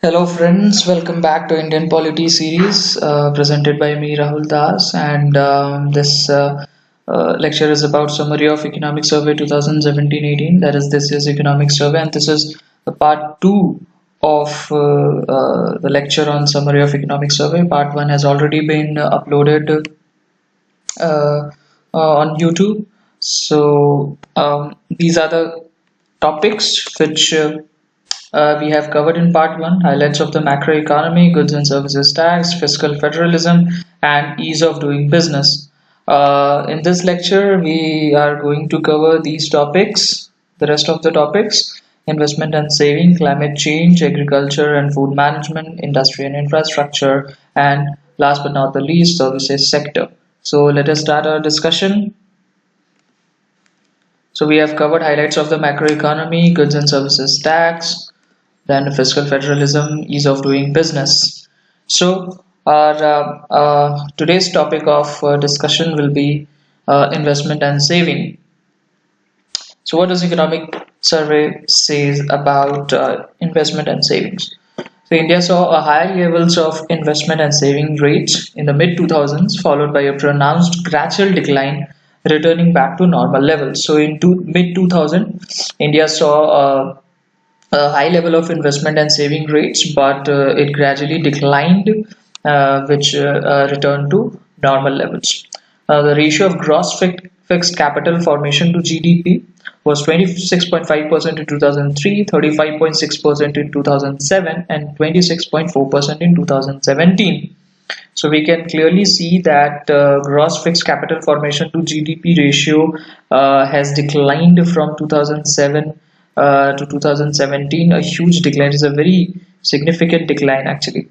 Hello friends, welcome back to Indian Polity series presented by me Rahul Das, and this lecture is about summary of economic survey 2017-18, that is this year's economic survey, and this is the part 2 of the lecture on summary of economic survey. Part 1 has already been uploaded uh, on YouTube. So these are the topics which we have covered in part 1: highlights of the macroeconomy, goods and services tax, fiscal federalism, and ease of doing business. In this lecture, we are going to cover these topics, the rest of the topics: investment and saving, climate change, agriculture and food management, industry and infrastructure, and last but not the least, services sector. So let us start our discussion. So we have covered highlights of the macroeconomy, goods and services tax, then fiscal federalism, ease of doing business. So our today's topic of discussion will be investment and saving. So what does economic survey says about investment and savings? So India saw a high levels of investment and saving rates in the mid 2000s, followed by a pronounced gradual decline, returning back to normal levels. So in mid 2000, India saw a high level of investment and saving rates, but it gradually declined, which returned to normal levels. The ratio of gross fixed capital formation to GDP was 26.5% in 2003, 35.6% in 2007, and 26.4% in 2017. So we can clearly see that gross fixed capital formation to GDP ratio has declined from 2007 to 2017, a huge decline. Is a very significant decline actually.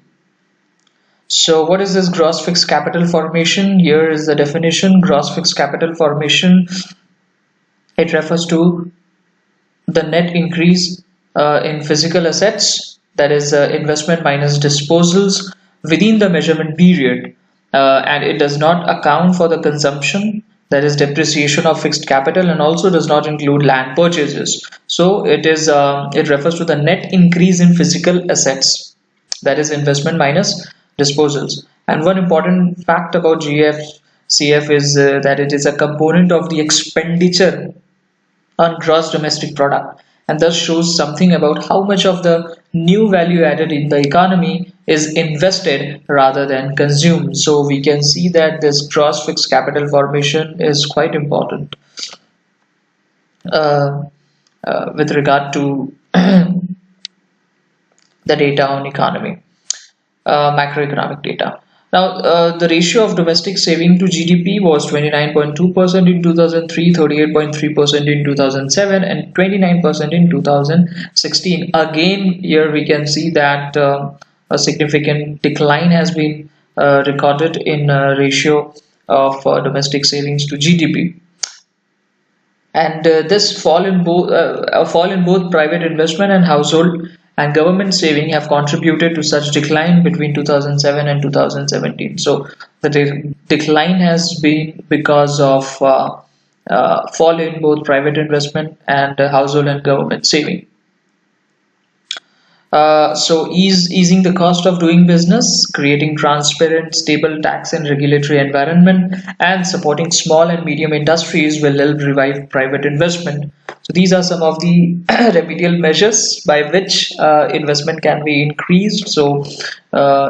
So what is this gross fixed capital formation? Here is the definition. Gross fixed capital formation, it refers to the net increase in physical assets, that is investment minus disposals within the measurement period, and it does not account for the consumption, that is depreciation of fixed capital, and also does not include land purchases. So it refers to the net increase in physical assets, that is investment minus disposals. And one important fact about GFCF is that it is a component of the expenditure on gross domestic product, and thus shows something about how much of the new value added in the economy is invested rather than consumed. So we can see that this gross fixed capital formation is quite important uh, with regard to the data on economy, macroeconomic data. Now, the ratio of domestic saving to GDP was 29.2% in 2003, 38.3% in 2007, and 29% in 2016. Again, here we can see that a significant decline has been recorded in ratio of domestic savings to GDP. And this fall in both a fall in both private investment and household and government saving have contributed to such decline between 2007 and 2017. So the decline has been because of fall in both private investment and household and government saving. Easing the cost of doing business, creating transparent, stable tax and regulatory environment, and supporting small and medium industries will help revive private investment. So these are some of the remedial measures by which investment can be increased. So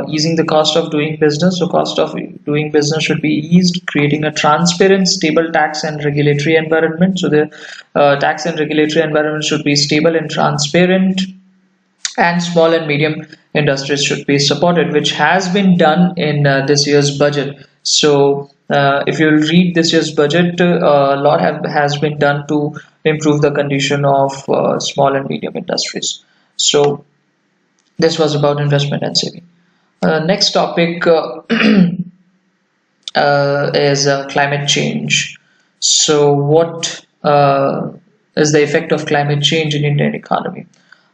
easing the cost of doing business. So cost of doing business should be eased, creating a transparent, stable tax and regulatory environment. So the tax and regulatory environment should be stable and transparent, and small and medium industries should be supported, which has been done in this year's budget. So if you read this year's budget, a lot has been done to improve the condition of small and medium industries. So this was about investment and saving. Next topic is climate change. So what is the effect of climate change in Indian economy?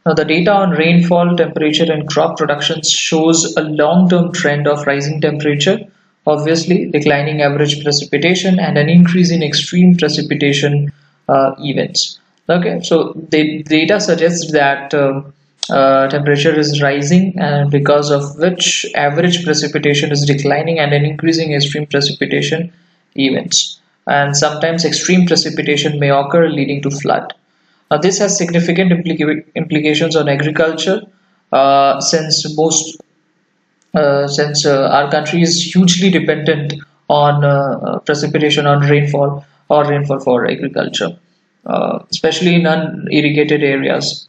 Now, the data on rainfall, temperature, and crop production shows a long-term trend of rising temperature, obviously declining average precipitation, and an increase in extreme precipitation events. Okay, so the data suggests that temperature is rising, and because of which average precipitation is declining and an increasing extreme precipitation events. And sometimes extreme precipitation may occur, leading to flood. Now, this has significant implications on agriculture, since our country is hugely dependent on precipitation, on rainfall or rainfall for agriculture, especially in unirrigated areas.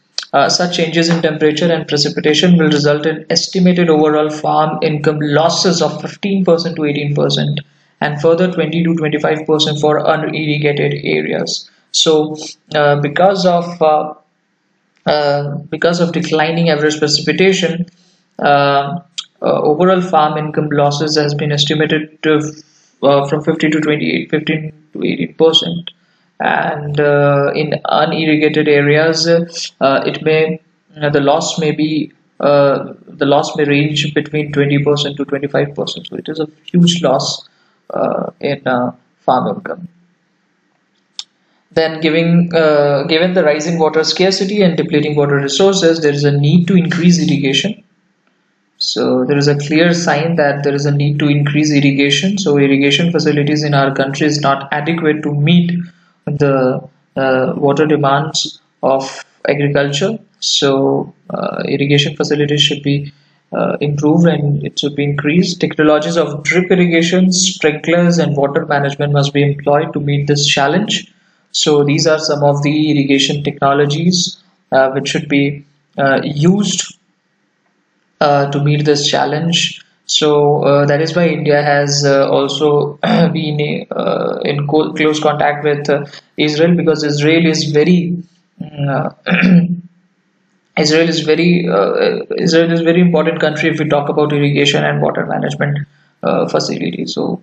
Such changes in temperature and precipitation will result in estimated overall farm income losses of 15% to 18%, and further 20 to 25% for unirrigated areas. So, because of declining average precipitation, overall farm income losses has been estimated to from 50 to 28, 15 to 18%, and in unirrigated areas, it may the loss may range between 20% to 25%. So it is a huge loss in farm income. Then, given the rising water scarcity and depleting water resources, there is a need to increase irrigation. So there is a clear sign that there is a need to increase irrigation. So irrigation facilities in our country is not adequate to meet the water demands of agriculture. So irrigation facilities should be improved, and it should be increased. Technologies of drip irrigation, sprinklers, and water management must be employed to meet this challenge. So these are some of the irrigation technologies which should be used to meet this challenge. So that is why India has also been in close contact with Israel, because uh, Israel is very important country if we talk about irrigation and water management facilities. So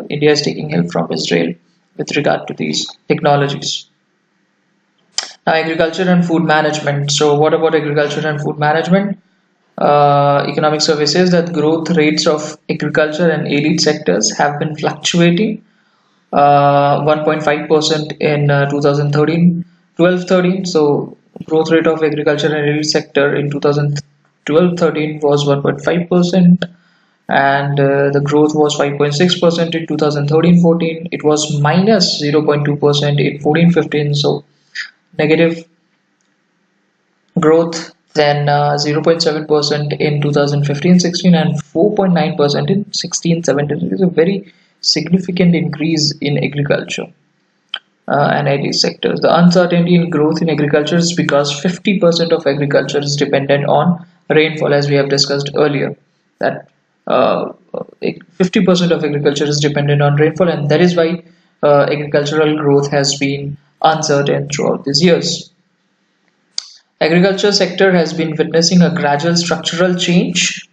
India is taking help from Israel with regard to these technologies. Now, agriculture and food management. So what about agriculture and food management? Economic Survey says that growth rates of agriculture and elite sectors have been fluctuating. 1.5% in 2013, 12-13. So growth rate of agriculture and elite sector in 2012-13 was 1.5%, and the growth was 5.6% in 2013-14. It was minus 0.2% in 14-15. So negative growth, then 0.7% in 2015-16 and 4.9% in 16-17. It is a very significant increase in agriculture and agri sectors. The uncertainty in growth in agriculture is because 50% of agriculture is dependent on rainfall, as we have discussed earlier. That 50% of agriculture is dependent on rainfall, and that is why agricultural growth has been uncertain throughout these years. Agriculture sector has been witnessing a gradual structural change.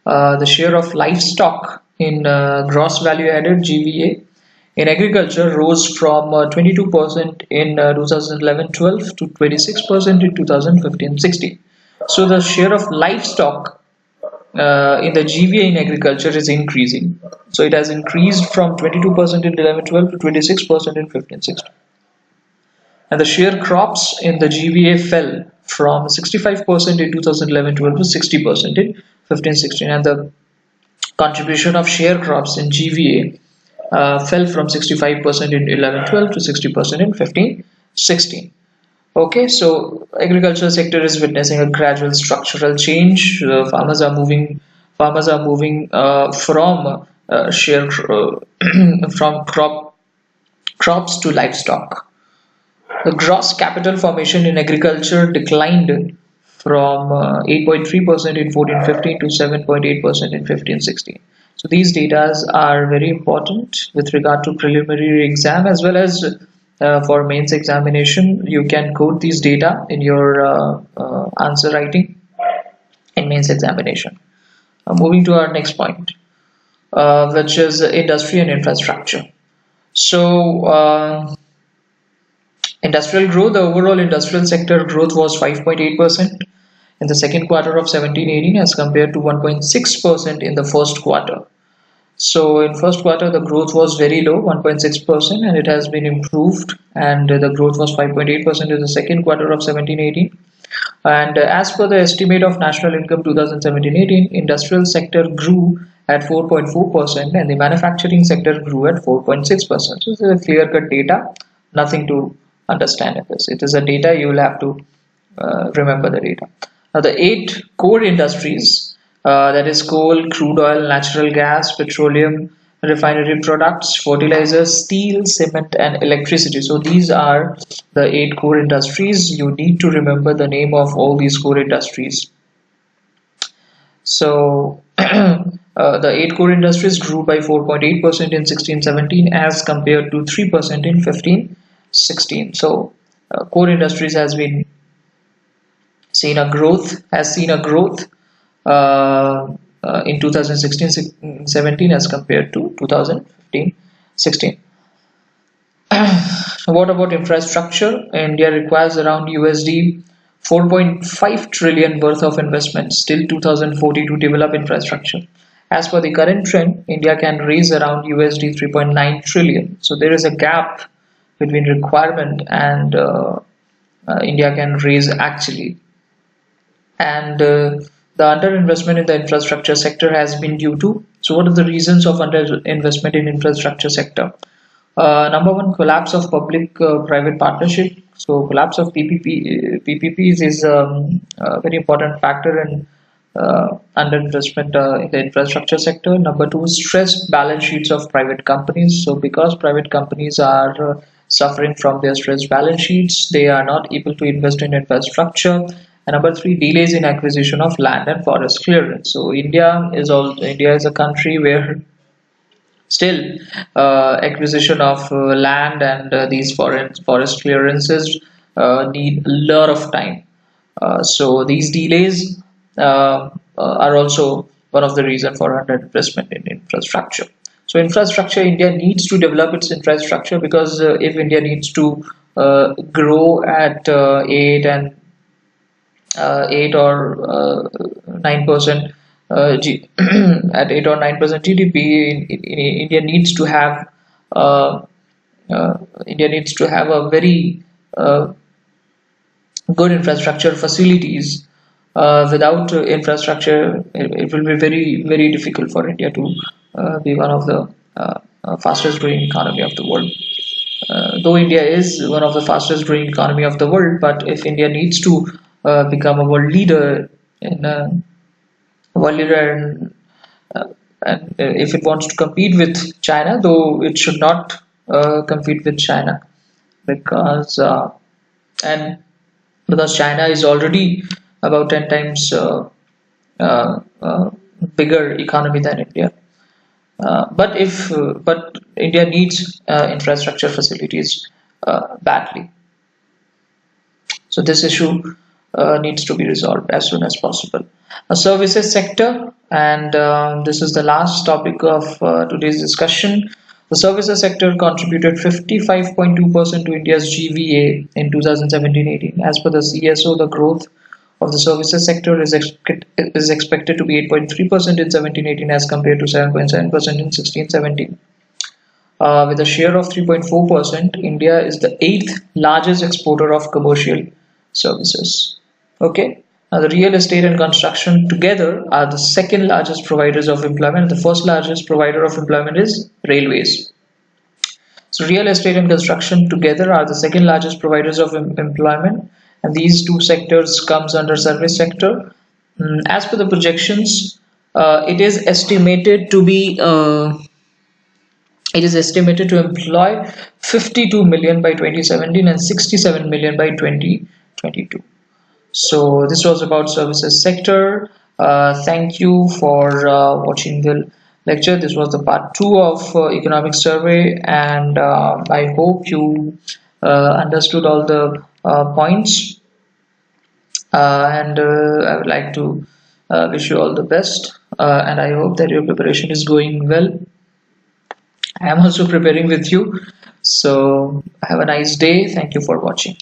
The share of livestock in gross value added (GVA) in agriculture rose from 22% in 2011-12 to 26% in 2015-16. So the share of livestock in the GVA in agriculture is increasing. So it has increased from 22% in 11-12 to 26% in 15-16. And the share crops in the GVA fell from 65% in 2011-12 to 60% in 15-16, and the contribution of share crops in GVA fell from 65% in 11-12 to 60% in 15-16. Okay, so agriculture sector is witnessing a gradual structural change. Farmers are moving from share from crops to livestock. The gross capital formation in agriculture declined from 8.3% in 14-15 to 7.8% in 15-16. So these data are very important with regard to preliminary exam as well as for mains examination. You can quote these data in your answer writing in mains examination. Moving to our next point, which is industry and infrastructure. So industrial growth, the overall industrial sector growth was 5.8% in the second quarter of 17-18 as compared to 1.6% in the first quarter. So in first quarter the growth was very low, 1.6%, and it has been improved, and the growth was 5.8% in the second quarter of 17-18. And as per the estimate of national income 2017-18, industrial sector grew at 4.4% and the manufacturing sector grew at 4.6%. So this is a clear-cut data, nothing to understand in this. It is a data, you will have to remember the data. Now the eight core industries, that is coal, crude oil, natural gas, petroleum, refinery products, fertilizers, steel, cement, and electricity. So these are the eight core industries. You need to remember the name of all these core industries. So the eight core industries grew by 4.8% in 16-17 as compared to 3% in 15-16. So core industries has seen a growth uh, in 2016-17 as compared to 2015-16. What about infrastructure? India requires around USD 4.5 trillion worth of investments till 2040 to develop infrastructure. As per the current trend, India can raise around USD 3.9 trillion. So there is a gap between requirement and India can raise actually. And the underinvestment in the infrastructure sector has been due to. So what are the reasons of underinvestment in infrastructure sector? Number one, collapse of public-private partnership. So collapse of PPPs is a very important factor in underinvestment in the infrastructure sector. Number two, stressed balance sheets of private companies. So because private companies are suffering from their stressed balance sheets, they are not able to invest in infrastructure. And number three, delays in acquisition of land and forest clearance. So India is a country where still acquisition of land and these foreign forest clearances need a lot of time. So these delays are also one of the reasons for underinvestment in infrastructure. So infrastructure, India needs to develop its infrastructure because if India needs to grow at 8 or 9% at 8 or 9% GDP, India needs to have uh, a very good infrastructure facilities. Without infrastructure, it will be very difficult for India to be one of the fastest growing economy of the world. Though India is one of the fastest growing economy of the world, but if India needs to become a world leader in world leader uh, and if it wants to compete with China, though it should not compete with China because and because China is already about 10 times uh, uh, bigger economy than India. But India needs infrastructure facilities badly. So this issue needs to be resolved as soon as possible. A services sector, and this is the last topic of today's discussion. The services sector contributed 55.2% to India's GVA in 2017-18. As per the CSO, the growth of the services sector is expected to be 8.3% in 17-18 as compared to 7.7% in 16-17. With a share of 3.4%, India is the eighth largest exporter of commercial services. Okay. Now, the real estate and construction together are the second largest providers of employment. The first largest provider of employment is railways. So, real estate and construction together are the second largest providers of employment, and these two sectors comes under service sector. As per the projections, it is estimated to be it is estimated to employ 52 million by 2017 and 67 million by 2022. So this was about services sector. Thank you for watching the lecture. This was the part 2 of economic survey, and I hope you understood all the points. And I would like to wish you all the best, and I hope that your preparation is going well. I am also preparing with you. So have a nice day. Thank you for watching.